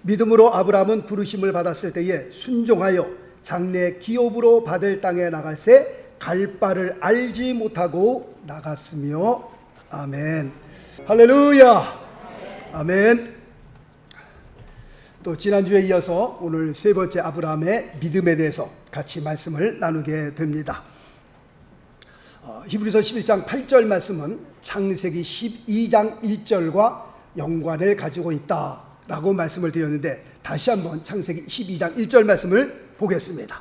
믿음으로 아브라함은 부르심을 받았을 때에 순종하여 장래 기업으로 받을 땅에 나갈새 갈 바를 알지 못하고 나갔으며. 아멘. 할렐루야. 아멘. 또 지난주에 이어서 오늘 세 번째 아브라함의 믿음에 대해서 같이 말씀을 나누게 됩니다. 히브리서 11장 8절 말씀은 창세기 12장 1절과 연관을 가지고 있다라고 말씀을 드렸는데, 다시 한번 창세기 12장 1절 말씀을 보겠습니다.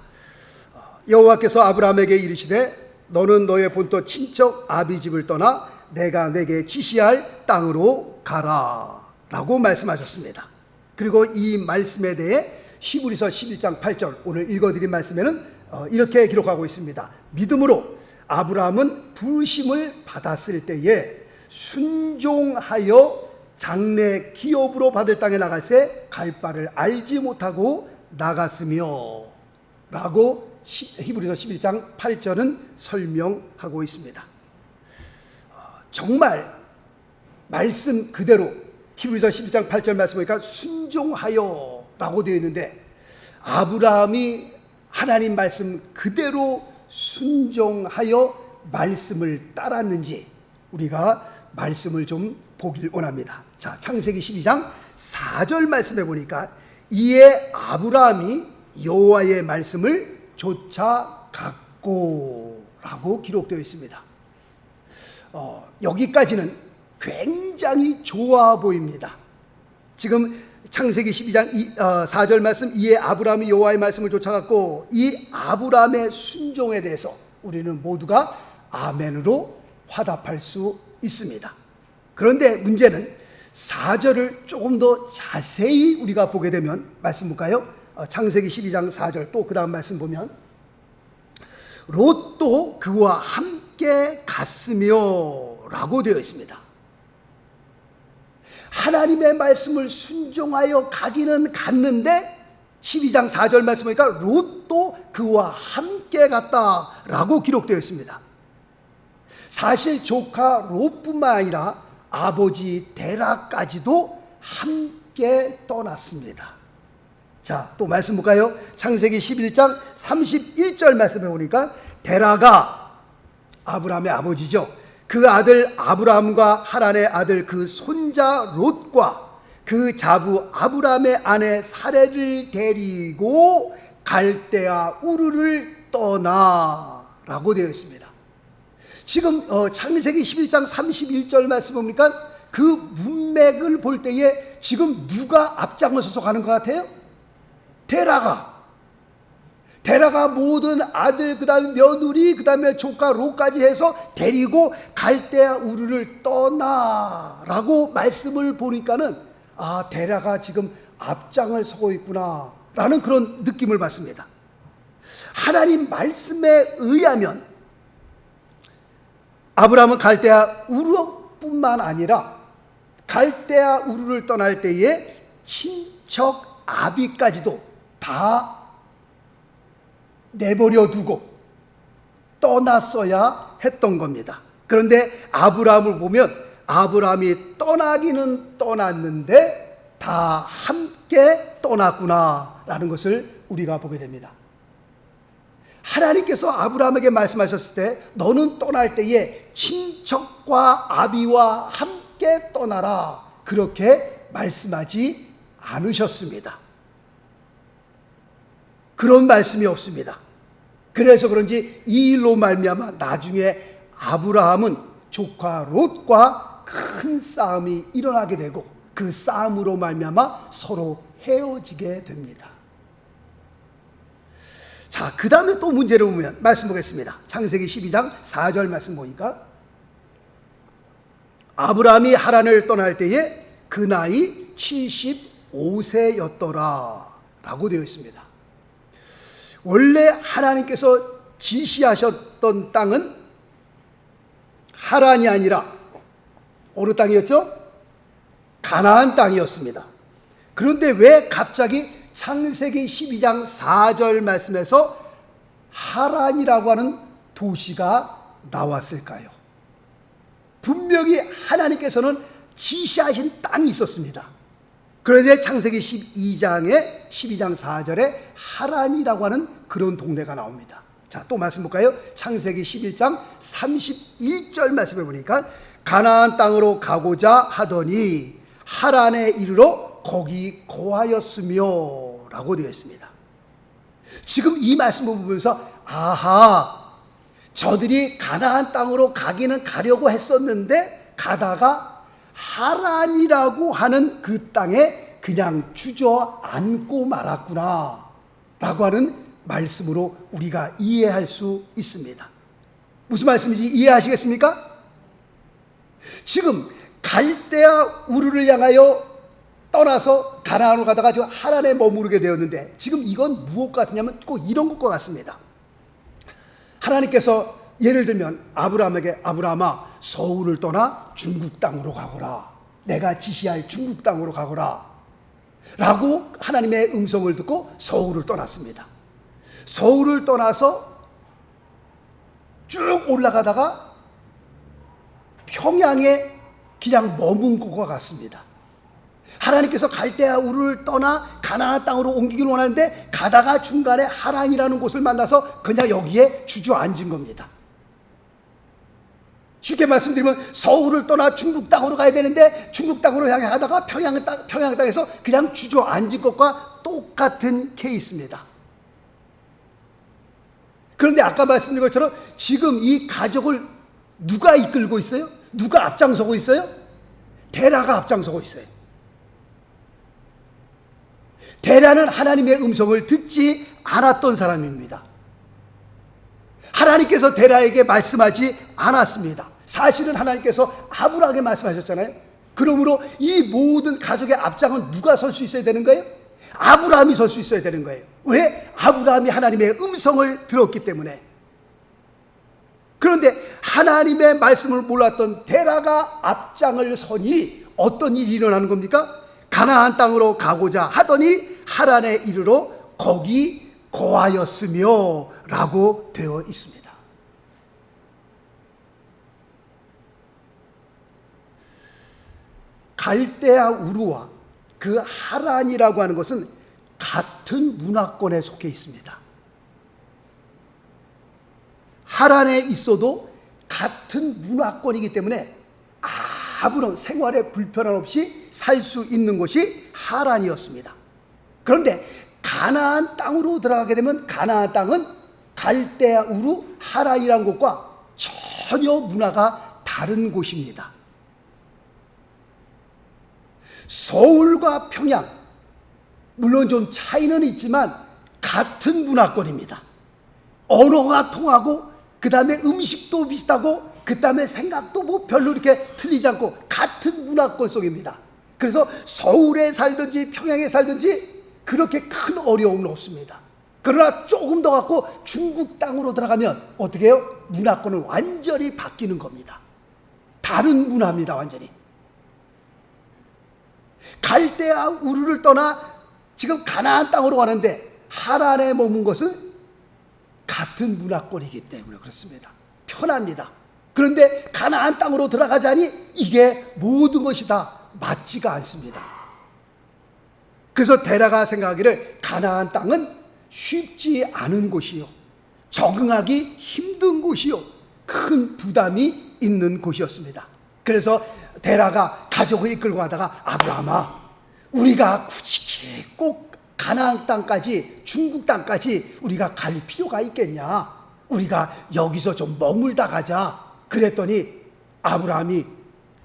여호와께서 아브라함에게 이르시되 너는 너의 본토 친척 아비 집을 떠나 내가 내게 지시할 땅으로 가라 라고 말씀하셨습니다. 그리고 이 말씀에 대해 히브리서 11장 8절 오늘 읽어드린 말씀에는 이렇게 기록하고 있습니다. 믿음으로 아브라함은 부르심을 받았을 때에 순종하여 장래 기업으로 받을 땅에 나갈새 갈 바를 알지 못하고 나갔으며 라고 히브리서 11장 8절은 설명하고 있습니다. 정말 말씀 그대로 히브리서 11장 8절 말씀 보니까 순종하여 라고 되어 있는데, 아브라함이 하나님 말씀 그대로 순종하여 말씀을 따랐는지 우리가 말씀을 좀 보길 원합니다. 자, 창세기 12장 4절 말씀에 보니까 이에 아브라함이 여호와의 말씀을 쫓아갔고 라고 기록되어 있습니다. 여기까지는 굉장히 좋아 보입니다. 지금 창세기 12장 4절 말씀, 이에 아브라함이 여호와의 말씀을 쫓아갔고, 이 아브라함의 순종에 대해서 우리는 모두가 아멘으로 화답할 수 있습니다. 그런데 문제는 4절을 조금 더 자세히 우리가 보게 되면, 말씀 볼까요? 창세기 12장 4절 또 그 다음 말씀 보면 롯도 그와 함께 갔으며 라고 되어 있습니다. 하나님의 말씀을 순종하여 가기는 갔는데 12장 4절 말씀 보니까 롯도 그와 함께 갔다라고 기록되어 있습니다. 사실 조카 롯뿐만 아니라 아버지 데라까지도 함께 떠났습니다. 자, 또 말씀 볼까요? 창세기 11장 31절 말씀에 보니까 데라가 아브라함의 아버지죠. 그 아들 아브라함과 하란의 아들 그 손자 롯과 그 자부 아브라함의 아내 사레를 데리고 갈대아 우르를 떠나라고 되어 있습니다. 지금 창세기 11장 31절 말씀 보니까 그 문맥을 볼 때에 지금 누가 앞장을 서서 가는 것 같아요? 데라가 모든 아들, 그 다음에 며느리, 그 다음에 조카 롯까지 해서 데리고 갈대아 우르를 떠나라고 말씀을 보니까는, 아, 데라가 지금 앞장을 서고 있구나 라는 그런 느낌을 받습니다. 하나님 말씀에 의하면 아브라함은 갈대아 우르뿐만 아니라 갈대아 우르를 떠날 때에 친척 아비까지도 다 내버려 두고 떠났어야 했던 겁니다. 그런데 아브라함을 보면 아브라함이 떠나기는 떠났는데 다 함께 떠났구나라는 것을 우리가 보게 됩니다. 하나님께서 아브라함에게 말씀하셨을 때 너는 떠날 때에 친척과 아비와 함께 떠나라, 그렇게 말씀하지 않으셨습니다. 그런 말씀이 없습니다. 그래서 그런지 이 일로 말미암아 나중에 아브라함은 조카 롯과 큰 싸움이 일어나게 되고 그 싸움으로 말미암아 서로 헤어지게 됩니다. 자, 그 다음에 또 문제를 보면 말씀 보겠습니다. 창세기 12장 4절 말씀 보니까 아브라함이 하란을 떠날 때에 그 나이 75세였더라 라고 되어 있습니다. 원래 하나님께서 지시하셨던 땅은 하란이 아니라 어느 땅이었죠? 가나안 땅이었습니다. 그런데 왜 갑자기 창세기 12장 4절 말씀에서 하란이라고 하는 도시가 나왔을까요? 분명히 하나님께서는 지시하신 땅이 있었습니다. 그런데 창세기 12장 4절에 하란이라고 하는 그런 동네가 나옵니다. 자, 또 말씀 볼까요? 창세기 11장 31절 말씀해 보니까 가나안 땅으로 가고자 하더니 하란에 이르러 거기 거하였으며 라고 되어 있습니다. 지금 이 말씀을 보면서 아하, 저들이 가나안 땅으로 가기는 가려고 했었는데 가다가 하란이라고 하는 그 땅에 그냥 주저앉고 말았구나 라고 하는 말씀으로 우리가 이해할 수 있습니다. 무슨 말씀인지 이해하시겠습니까? 지금 갈대아 우르를 향하여 떠나서 가나안으로 가다가 지금 하란에 머무르게 되었는데 지금 이건 무엇 같으냐면 꼭 이런 것과 같습니다. 하나님께서 예를 들면 아브라함에게 아브라함아 서울을 떠나 중국 땅으로 가거라. 내가 지시할 중국 땅으로 가거라. 라고 하나님의 음성을 듣고 서울을 떠났습니다. 서울을 떠나서 쭉 올라가다가 평양에 그냥 머문 것과 같습니다. 하나님께서 갈대아 우르를 떠나 가나안 땅으로 옮기기를 원하는데 가다가 중간에 하란이라는 곳을 만나서 그냥 여기에 주저앉은 겁니다. 쉽게 말씀드리면 서울을 떠나 중국 땅으로 가야 되는데 중국 땅으로 향해 가다가 평양 땅에서 그냥 주저앉은 것과 똑같은 케이스입니다. 그런데 아까 말씀드린 것처럼 지금 이 가족을 누가 이끌고 있어요? 누가 앞장서고 있어요? 데라가 앞장서고 있어요. 데라는 하나님의 음성을 듣지 않았던 사람입니다. 하나님께서 데라에게 말씀하지 않았습니다. 사실은 하나님께서 아브라함에게 말씀하셨잖아요. 그러므로 이 모든 가족의 앞장은 누가 설 수 있어야 되는 거예요? 아브라함이 설 수 있어야 되는 거예요. 왜? 아브라함이 하나님의 음성을 들었기 때문에. 그런데 하나님의 말씀을 몰랐던 데라가 앞장을 서니 어떤 일이 일어나는 겁니까? 가나안 땅으로 가고자 하더니 하란에 이르러 거기 거하였으며 라고 되어 있습니다. 갈대아 우르와 그 하란이라고 하는 것은 같은 문화권에 속해 있습니다. 하란에 있어도 같은 문화권이기 때문에 아무런 생활에 불편함 없이 살 수 있는 곳이 하란이었습니다. 그런데 가나안 땅으로 들어가게 되면 가나안 땅은 갈대아 우르 하란이라는 곳과 전혀 문화가 다른 곳입니다. 서울과 평양, 물론 좀 차이는 있지만 같은 문화권입니다. 언어가 통하고 그 다음에 음식도 비슷하고 그 다음에 생각도 뭐 별로 이렇게 틀리지 않고 같은 문화권 속입니다. 그래서 서울에 살든지 평양에 살든지 그렇게 큰 어려움은 없습니다. 그러나 조금 더 갖고 중국 땅으로 들어가면 어떻게 해요? 문화권은 완전히 바뀌는 겁니다. 다른 문화입니다. 완전히. 갈대아 우르를 떠나 지금 가나안 땅으로 가는데 하란에 머문 것은 같은 문화권이기 때문에 그렇습니다. 편합니다. 그런데 가나안 땅으로 들어가자니 이게 모든 것이 다 맞지가 않습니다. 그래서 데라가 생각하기를 가나안 땅은 쉽지 않은 곳이요, 적응하기 힘든 곳이요, 큰 부담이 있는 곳이었습니다. 그래서 데라가 가족을 이끌고 가다가 아브라함아, 우리가 굳이 꼭 가나안 땅까지, 중국 땅까지 우리가 갈 필요가 있겠냐? 우리가 여기서 좀 머물다 가자. 그랬더니 아브라함이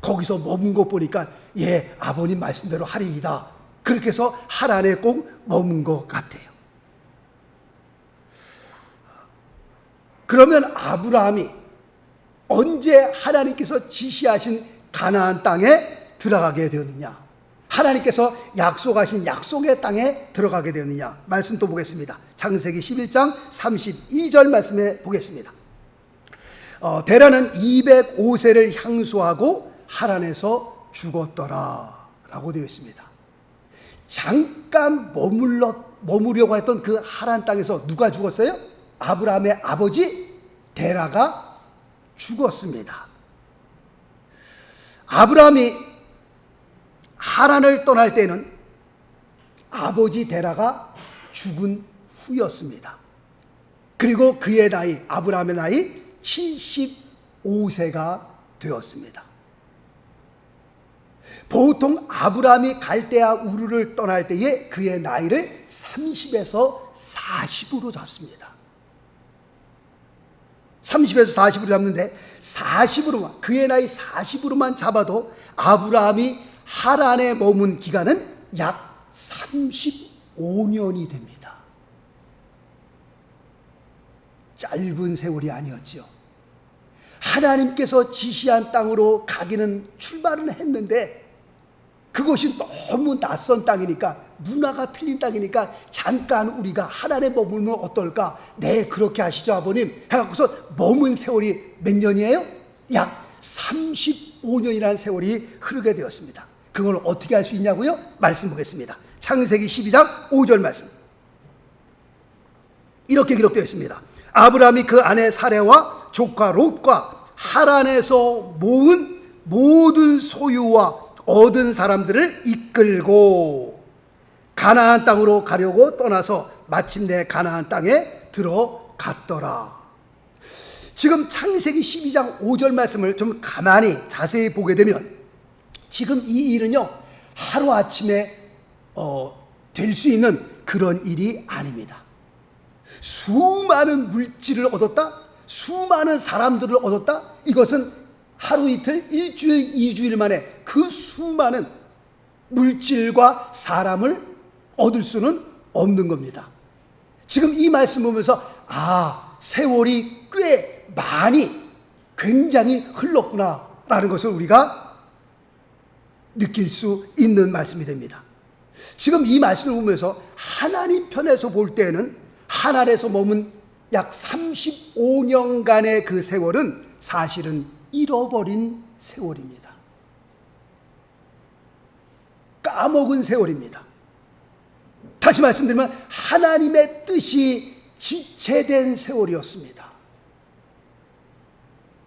거기서 머문 것 보니까 예, 아버님 말씀대로 하리이다. 그렇게 해서 하란에 꼭 머문 것 같아요. 그러면 아브라함이 언제 하나님께서 지시하신 가나안 땅에 들어가게 되었느냐? 하나님께서 약속하신 약속의 땅에 들어가게 되었느냐? 말씀 또 보겠습니다. 창세기 11장 32절 말씀에 보겠습니다. 데라는 205세를 향수하고 하란에서 죽었더라 라고 되어 있습니다. 잠깐 머무려고 했던 그 하란 땅에서 누가 죽었어요? 아브라함의 아버지 데라가 죽었습니다. 아브라함이 하란을 떠날 때는 아버지 데라가 죽은 후였습니다. 그리고 그의 나이, 아브라함의 나이 75세가 되었습니다. 보통 아브라함이 갈대아 우르를 떠날 때에 그의 나이를 30에서 40으로 잡습니다. 30에서 40으로 잡는데 40으로만, 그의 나이 40으로만 잡아도 아브라함이 하란에 머문 기간은 약 35년이 됩니다. 짧은 세월이 아니었지요. 하나님께서 지시한 땅으로 가기는 출발은 했는데 그것이 너무 낯선 땅이니까, 문화가 틀린 땅이니까 잠깐 우리가 하란에 머물면 어떨까? 네, 그렇게 하시죠 아버님 해갖고서 머문 세월이 몇 년이에요? 약 35년이라는 세월이 흐르게 되었습니다. 그걸 어떻게 할 수 있냐고요? 말씀 보겠습니다. 창세기 12장 5절 말씀, 이렇게 기록되어 있습니다. 아브라함이 그 아내 사레와 조카 롯과 하란에서 모은 모든 소유와 얻은 사람들을 이끌고 가나안 땅으로 가려고 떠나서 마침내 가나안 땅에 들어갔더라. 지금 창세기 12장 5절 말씀을 좀 가만히 자세히 보게 되면 지금 이 일은요 하루아침에 될 수 있는 그런 일이 아닙니다. 수많은 물질을 얻었다, 수많은 사람들을 얻었다, 이것은 하루 이틀, 일주일, 2주일 만에 그 수많은 물질과 사람을 얻을 수는 없는 겁니다. 지금 이 말씀 보면서 세월이 꽤 많이 굉장히 흘렀구나 라는 것을 우리가 느낄 수 있는 말씀이 됩니다. 지금 이 말씀을 보면서 하나님 편에서 볼 때는 하란에서 머문 약 35년간의 그 세월은 사실은 잃어버린 세월입니다. 까먹은 세월입니다. 다시 말씀드리면 하나님의 뜻이 지체된 세월이었습니다.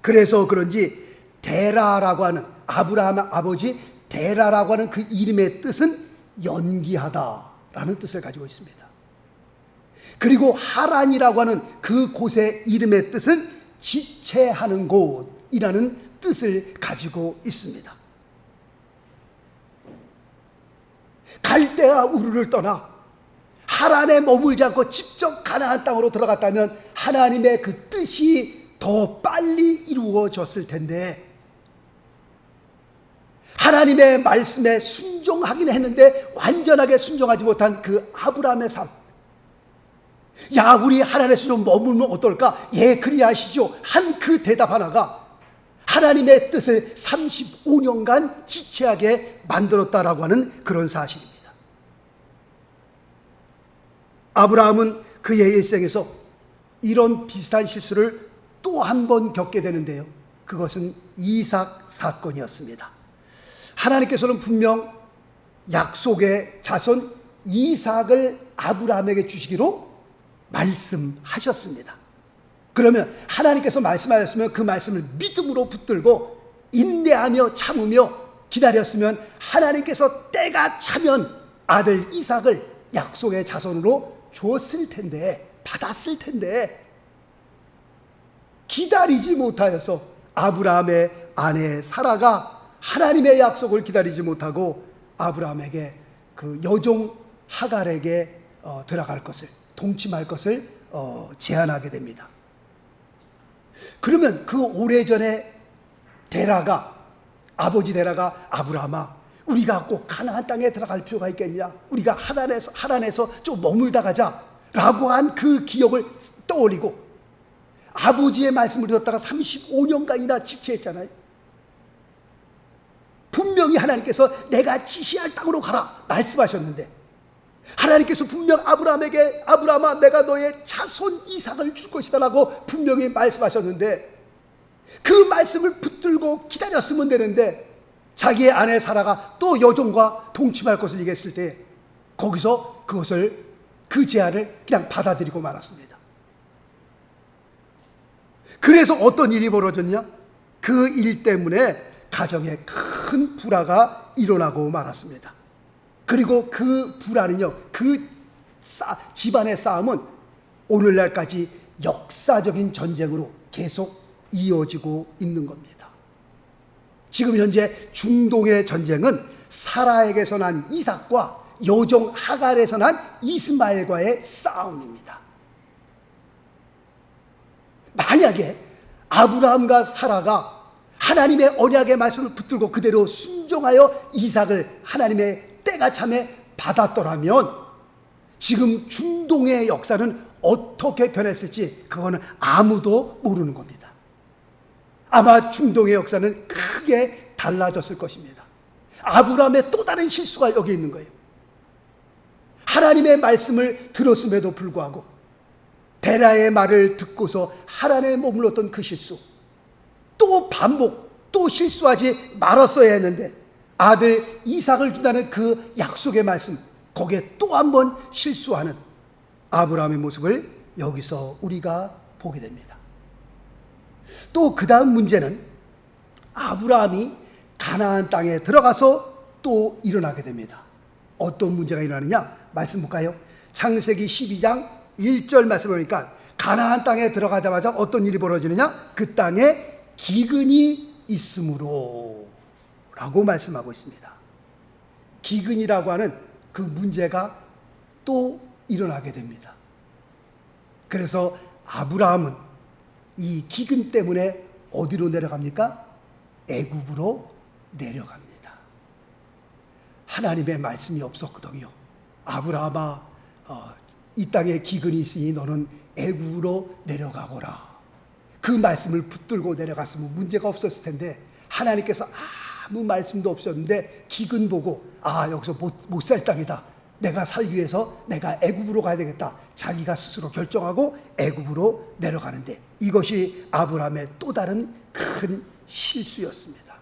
그래서 그런지 데라라고 하는, 아브라함의 아버지 데라라고 하는 그 이름의 뜻은 연기하다라는 뜻을 가지고 있습니다. 그리고 하란이라고 하는 그 곳의 이름의 뜻은 지체하는 곳이라는 뜻을 가지고 있습니다. 갈대아 우르를 떠나 하란에 머물지 않고 직접 가나안 땅으로 들어갔다면 하나님의 그 뜻이 더 빨리 이루어졌을 텐데, 하나님의 말씀에 순종하긴 했는데 완전하게 순종하지 못한 그 아브라함의 삶, 우리 하나님에서 좀 머물면 어떨까? 예, 그리하시죠 한 그 대답 하나가 하나님의 뜻을 35년간 지체하게 만들었다라고 하는 그런 사실입니다. 아브라함은 그의 일생에서 이런 비슷한 실수를 또 한 번 겪게 되는데요, 그것은 이삭 사건이었습니다. 하나님께서는 분명 약속의 자손 이삭을 아브라함에게 주시기로 말씀하셨습니다. 그러면 하나님께서 말씀하셨으면 그 말씀을 믿음으로 붙들고 인내하며 참으며 기다렸으면 하나님께서 때가 차면 아들 이삭을 약속의 자손으로 줬을 텐데, 받았을 텐데, 기다리지 못하여서 아브라함의 아내 사라가 하나님의 약속을 기다리지 못하고 아브라함에게 그 여종 하갈에게 들어갈 것을, 동침할 것을 제안하게 됩니다. 그러면 그 오래전에 아버지 데라가 아브라함아, 우리가 꼭 가나안 땅에 들어갈 필요가 있겠냐, 우리가 하란에서 좀 머물다 가자 라고 한 그 기억을 떠올리고 아버지의 말씀을 듣다가 35년간이나 지체했잖아요. 분명히 하나님께서 내가 지시할 땅으로 가라 말씀하셨는데, 하나님께서 분명 아브라함에게 아브라함아 내가 너의 자손 이삭을 줄 것이다 라고 분명히 말씀하셨는데, 그 말씀을 붙들고 기다렸으면 되는데 자기의 아내 사라가 또 여종과 동침할 것을 얘기했을 때 거기서 그 제안을 그냥 받아들이고 말았습니다. 그래서 어떤 일이 벌어졌냐? 그 일 때문에 가정에 큰 불화가 일어나고 말았습니다. 그리고 그 불안은요, 집안의 싸움은 오늘날까지 역사적인 전쟁으로 계속 이어지고 있는 겁니다. 지금 현재 중동의 전쟁은 사라에게서 난 이삭과 여종 하갈에서 난 이스마엘과의 싸움입니다. 만약에 아브라함과 사라가 하나님의 언약의 말씀을 붙들고 그대로 순종하여 이삭을 하나님의 때가 참에 받았더라면 지금 중동의 역사는 어떻게 변했을지 그거는 아무도 모르는 겁니다. 아마 중동의 역사는 크게 달라졌을 것입니다. 아브라함의 또 다른 실수가 여기 있는 거예요. 하나님의 말씀을 들었음에도 불구하고 데라의 말을 듣고서 하나님에 머물렀던 그 실수, 또 반복, 또 실수하지 말았어야 했는데 아들 이삭을 준다는 그 약속의 말씀, 거기에 또 한 번 실수하는 아브라함의 모습을 여기서 우리가 보게 됩니다. 또 그 다음 문제는 아브라함이 가나안 땅에 들어가서 또 일어나게 됩니다. 어떤 문제가 일어나느냐? 말씀 볼까요? 창세기 12장 1절 말씀을 보니까 가나안 땅에 들어가자마자 어떤 일이 벌어지느냐? 그 땅에 기근이 있으므로 라고 말씀하고 있습니다. 기근이라고 하는 그 문제가 또 일어나게 됩니다. 그래서 아브라함은 이 기근 때문에 어디로 내려갑니까? 애굽으로 내려갑니다. 하나님의 말씀이 없었거든요. 아브라함아, 이 땅에 기근이 있으니 너는 애굽으로 내려가거라. 그 말씀을 붙들고 내려갔으면 문제가 없었을 텐데 하나님께서 아무 말씀도 없었는데 기근 보고 여기서 못 살 땅이다. 내가 살기 위해서 내가 애굽으로 가야 되겠다. 자기가 스스로 결정하고 애굽으로 내려가는데 이것이 아브라함의 또 다른 큰 실수였습니다.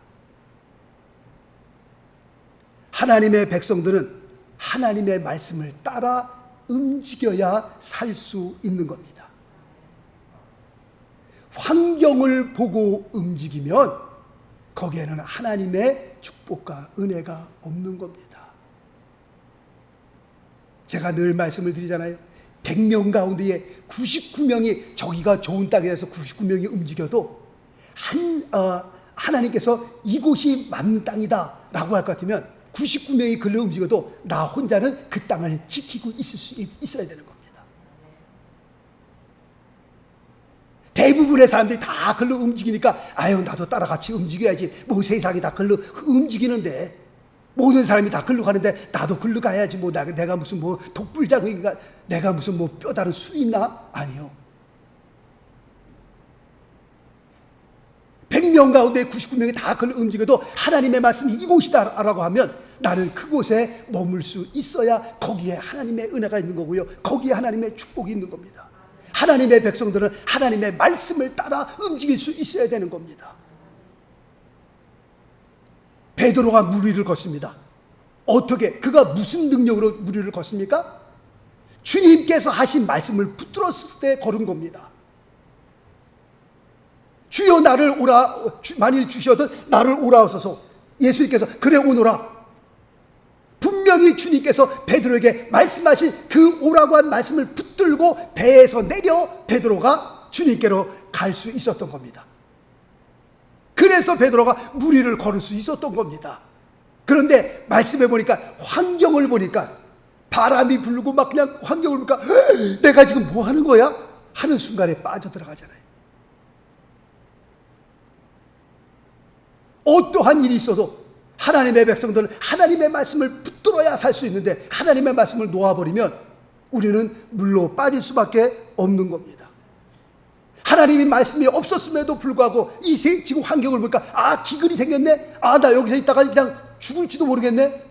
하나님의 백성들은 하나님의 말씀을 따라 움직여야 살 수 있는 겁니다. 환경을 보고 움직이면 거기에는 하나님의 축복과 은혜가 없는 겁니다. 제가 늘 말씀을 드리잖아요. 100명 가운데에 99명이 저기가 좋은 땅에서 99명이 움직여도 하나님께서 이곳이 맞는 땅이다 라고 할 것 같으면 99명이 글로 움직여도 나 혼자는 그 땅을 지키고 있어야 되는 겁니다. 대부분의 사람들이 다 글로 움직이니까 나도 따라 같이 움직여야지. 뭐 세상이 다 글로 움직이는데 모든 사람이 다 글로 가는데 나도 글로 가야지. 뭐 내가 무슨 뭐 독불자인가? 내가 무슨 뭐 뼈다른 수 있나? 아니요. 100명 가운데 99명이 다 글로 움직여도 하나님의 말씀이 이곳이다 라고 하면 나는 그곳에 머물 수 있어야 거기에 하나님의 은혜가 있는 거고요. 거기에 하나님의 축복이 있는 겁니다. 하나님의 백성들은 하나님의 말씀을 따라 움직일 수 있어야 되는 겁니다. 베드로가 물 위를 걷습니다. 어떻게? 그가 무슨 능력으로 물 위를 걷습니까? 주님께서 하신 말씀을 붙들었을 때 걸은 겁니다. 주여 나를 오라, 만일 주셔도 나를 오라하소서. 예수님께서 그래 오너라. 분명히 주님께서 베드로에게 말씀하신 그 오라고 한 말씀을 붙들고 배에서 내려 베드로가 주님께로 갈 수 있었던 겁니다. 그래서 베드로가 물 위를 걸을 수 있었던 겁니다. 그런데 말씀해 보니까 환경을 보니까 바람이 불고 막 그냥 환경을 보니까 내가 지금 뭐 하는 거야? 하는 순간에 빠져들어가잖아요. 어떠한 일이 있어도 하나님의 백성들은 하나님의 말씀을 붙들어야 살 수 있는데 하나님의 말씀을 놓아버리면 우리는 물로 빠질 수밖에 없는 겁니다. 하나님의 말씀이 없었음에도 불구하고 이 지금 환경을 보니까 기근이 생겼네. 나 여기서 있다가 그냥 죽을지도 모르겠네.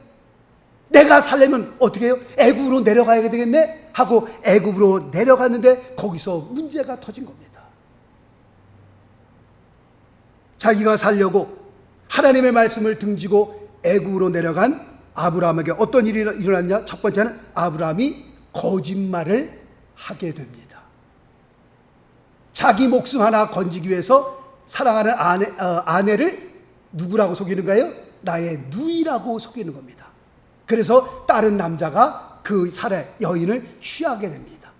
내가 살려면 어떻게 해요? 애굽으로 내려가야 되겠네 하고 애굽으로 내려갔는데 거기서 문제가 터진 겁니다. 자기가 살려고 하나님의 말씀을 등지고 애굽으로 내려간 아브라함에게 어떤 일이 일어났냐? 첫 번째는 아브라함이 거짓말을 하게 됩니다. 자기 목숨 하나 건지기 위해서 사랑하는 아내를 누구라고 속이는 거예요? 나의 누이라고 속이는 겁니다. 그래서 다른 남자가 그 살해 여인을 취하게 됩니다.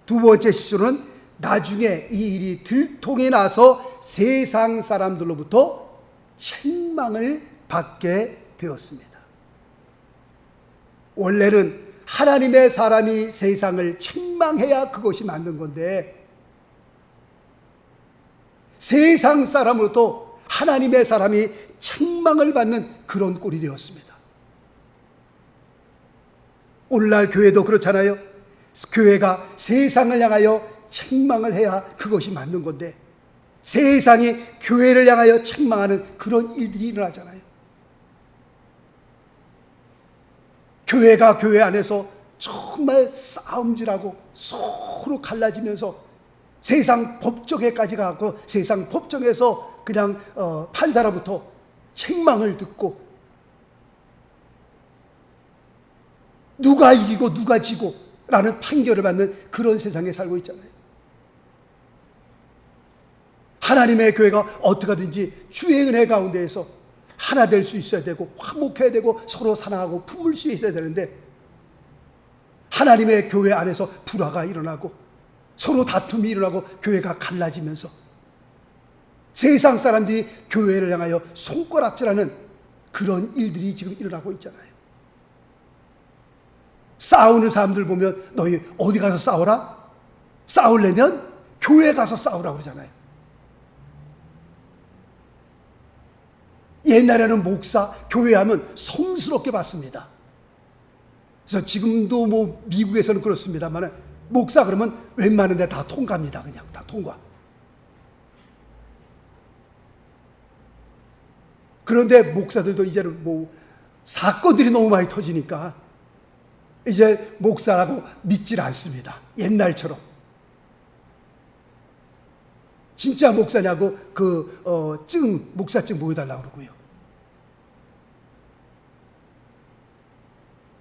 두 번째 실수는 나중에 이 일이 들통이 나서 세상 사람들로부터 책망을 받게 되었습니다. 원래는 하나님의 사람이 세상을 책망해야 그것이 맞는 건데, 세상 사람으로부터 하나님의 사람이 책망을 받는 그런 꼴이 되었습니다. 오늘날 교회도 그렇잖아요. 교회가 세상을 향하여 책망을 해야 그것이 맞는 건데, 세상이 교회를 향하여 책망하는 그런 일들이 일어나잖아요. 교회가 교회 안에서 정말 싸움질하고 서로 갈라지면서 세상 법정에까지 가고, 세상 법정에서 그냥 판사로부터 책망을 듣고, 누가 이기고 누가 지고 라는 판결을 받는 그런 세상에 살고 있잖아요. 하나님의 교회가 어떻게 하든지 주의 은혜 가운데에서 하나 될 수 있어야 되고, 화목해야 되고, 서로 사랑하고 품을 수 있어야 되는데, 하나님의 교회 안에서 불화가 일어나고 서로 다툼이 일어나고 교회가 갈라지면서 세상 사람들이 교회를 향하여 손가락질하는 그런 일들이 지금 일어나고 있잖아요. 싸우는 사람들 보면 너희 어디 가서 싸워라? 싸우려면 교회 가서 싸우라고 그러잖아요. 옛날에는 목사, 교회 하면 성스럽게 봤습니다. 그래서 지금도 뭐 미국에서는 그렇습니다만, 목사 그러면 웬만한 데 다 통과입니다. 그냥 다 통과. 그런데 목사들도 이제는 뭐 사건들이 너무 많이 터지니까 이제 목사라고 믿질 않습니다. 옛날처럼. 진짜 목사냐고 목사증 보여달라고 그러고요.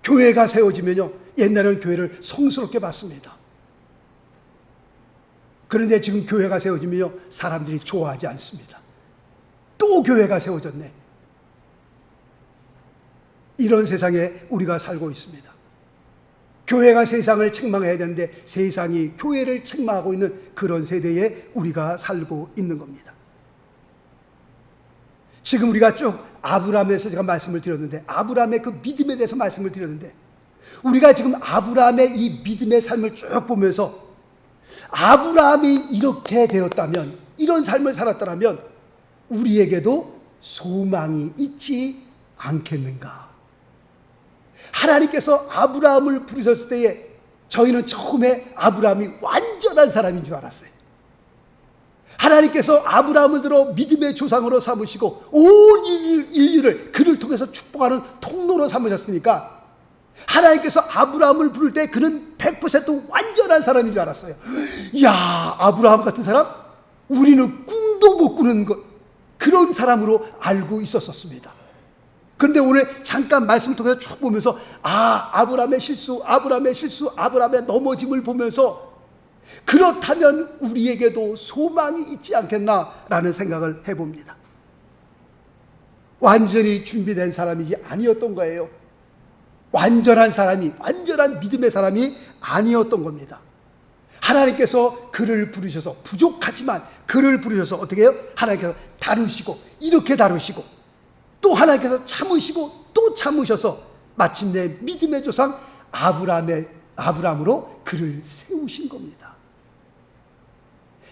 교회가 세워지면요, 옛날에는 교회를 성스럽게 봤습니다. 그런데 지금 교회가 세워지면요, 사람들이 좋아하지 않습니다. 또 교회가 세워졌네. 이런 세상에 우리가 살고 있습니다. 교회가 세상을 책망해야 되는데 세상이 교회를 책망하고 있는 그런 세대에 우리가 살고 있는 겁니다. 지금 우리가 쭉 아브라함에서 제가 말씀을 드렸는데, 아브라함의 그 믿음에 대해서 말씀을 드렸는데, 우리가 지금 아브라함의 이 믿음의 삶을 쭉 보면서 아브라함이 이렇게 되었다면, 이런 삶을 살았다면 우리에게도 소망이 있지 않겠는가? 하나님께서 아브라함을 부르셨을 때에 저희는 처음에 아브라함이 완전한 사람인 줄 알았어요. 하나님께서 아브라함을 들어 믿음의 조상으로 삼으시고 온 인류를 그를 통해서 축복하는 통로로 삼으셨으니까, 하나님께서 아브라함을 부를 때 그는 100% 완전한 사람인 줄 알았어요. 이야, 아브라함 같은 사람? 우리는 꿈도 못 꾸는 그런 사람으로 알고 있었습니다. 그런데 오늘 잠깐 말씀을 통해서 쭉 보면서 아브라함의 실수, 아브라함의 넘어짐을 보면서 그렇다면 우리에게도 소망이 있지 않겠나라는 생각을 해봅니다. 완전히 준비된 사람이 아니었던 거예요. 완전한 믿음의 사람이 아니었던 겁니다. 하나님께서 그를 부르셔서, 부족하지만 그를 부르셔서 어떻게 해요? 하나님께서 다루시고, 이렇게 다루시고, 또 하나님께서 참으시고 또 참으셔서 마침내 믿음의 조상 아브라함으로 그를 세우신 겁니다.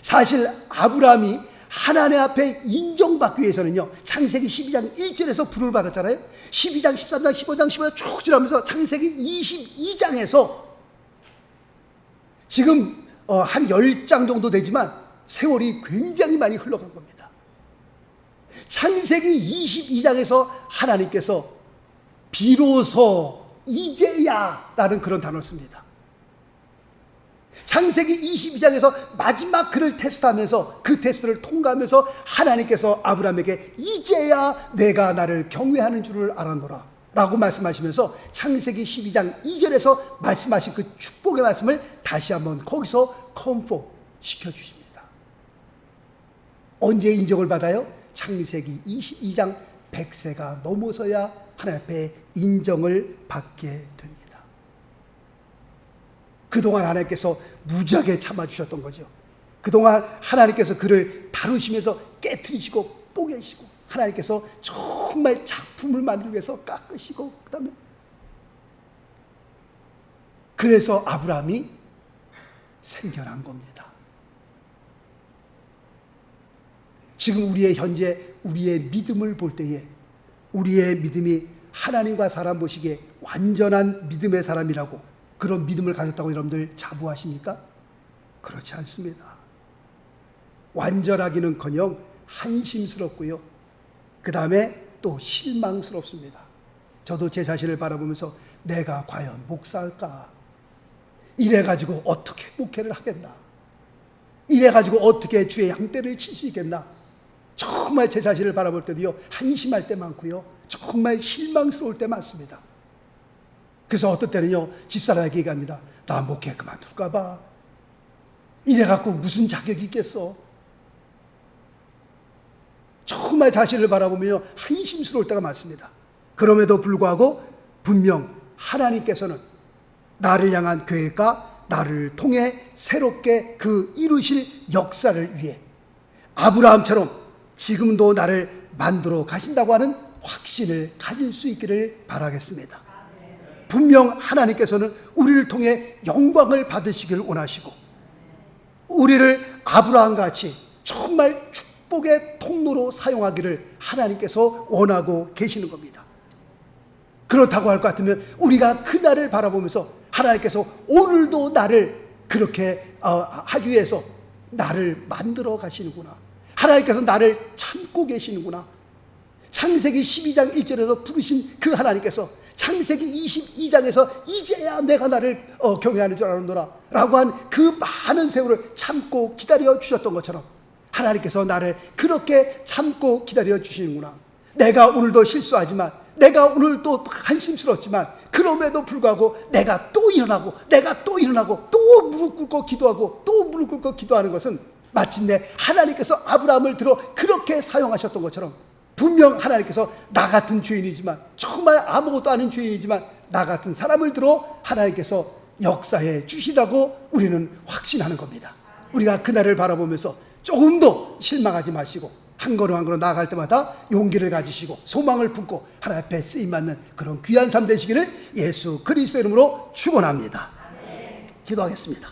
사실 아브라함이 하나님 앞에 인정받기 위해서는요, 창세기 12장 1절에서 부름을 받았잖아요. 12장, 13장, 15장, 15장 쭉 지나면서 창세기 22장에서 지금 한 10장 정도 되지만 세월이 굉장히 많이 흘러간 겁니다. 창세기 22장에서 하나님께서 비로소 이제야 라는 그런 단어를 씁니다. 창세기 22장에서 마지막 그를 테스트하면서 그 테스트를 통과하면서 하나님께서 아브라함에게 이제야 내가 나를 경외하는 줄을 알았노라 라고 말씀하시면서 창세기 12장 2절에서 말씀하신 그 축복의 말씀을 다시 한번 거기서 컴포 시켜주십니다. 언제 인정을 받아요? 창세기 22장 100세가 넘어서야 하나님 앞에 인정을 받게 됩니다. 그동안 하나님께서 무지하게 참아주셨던 거죠. 그동안 하나님께서 그를 다루시면서 깨트리시고 뽀개시고, 하나님께서 정말 작품을 만들기 위해서 깎으시고, 그다음에 그래서 아브라함이 생겨난 겁니다. 지금 우리의 믿음을 볼 때에 우리의 믿음이 하나님과 사람 보시기에 완전한 믿음의 사람이라고, 그런 믿음을 가졌다고 여러분들 자부하십니까? 그렇지 않습니다. 완전하기는커녕 한심스럽고요, 그 다음에 또 실망스럽습니다. 저도 제 자신을 바라보면서 내가 과연 목사일까? 이래가지고 어떻게 목회를 하겠나? 이래가지고 어떻게 주의 양떼를 칠 수 있겠나? 정말 제 자신을 바라볼 때도요, 한심할 때 많고요, 정말 실망스러울 때 많습니다. 그래서 어떨 때는요, 집사람에게 얘기합니다. 나 목회 그만둘까 봐. 이래갖고 무슨 자격이 있겠어? 정말 자신을 바라보며 한심스러울 때가 많습니다. 그럼에도 불구하고 분명 하나님께서는 나를 향한 계획과 나를 통해 새롭게 그 이루실 역사를 위해 아브라함처럼 지금도 나를 만들어 가신다고 하는 확신을 가질 수 있기를 바라겠습니다. 분명 하나님께서는 우리를 통해 영광을 받으시길 원하시고, 우리를 아브라함같이 정말 축복의 통로로 사용하기를 하나님께서 원하고 계시는 겁니다. 그렇다고 할 것 같으면 우리가 그날을 바라보면서 하나님께서 오늘도 나를 그렇게 하기 위해서 나를 만들어 가시는구나, 하나님께서 나를 참고 계시는구나, 창세기 12장 1절에서 부르신 그 하나님께서 창세기 22장에서 이제야 내가 나를 경외하는 줄 알았노라 라고 한 그 많은 세월을 참고 기다려 주셨던 것처럼 하나님께서 나를 그렇게 참고 기다려 주시는구나. 내가 오늘도 실수하지만, 내가 오늘도 한심스럽지만, 그럼에도 불구하고 내가 또 일어나고 또 무릎 꿇고 기도하고 또 무릎 꿇고 기도하는 것은 마침내 하나님께서 아브라함을 들어 그렇게 사용하셨던 것처럼, 분명 하나님께서 나 같은 죄인이지만, 정말 아무것도 아닌 죄인이지만 나 같은 사람을 들어 하나님께서 역사해 주시라고 우리는 확신하는 겁니다. 우리가 그날을 바라보면서 조금도 실망하지 마시고 한 걸음 한 걸음 나아갈 때마다 용기를 가지시고 소망을 품고 하나님 앞에 쓰임받는 그런 귀한 삶 되시기를 예수 그리스도 이름으로 축원합니다. 기도하겠습니다.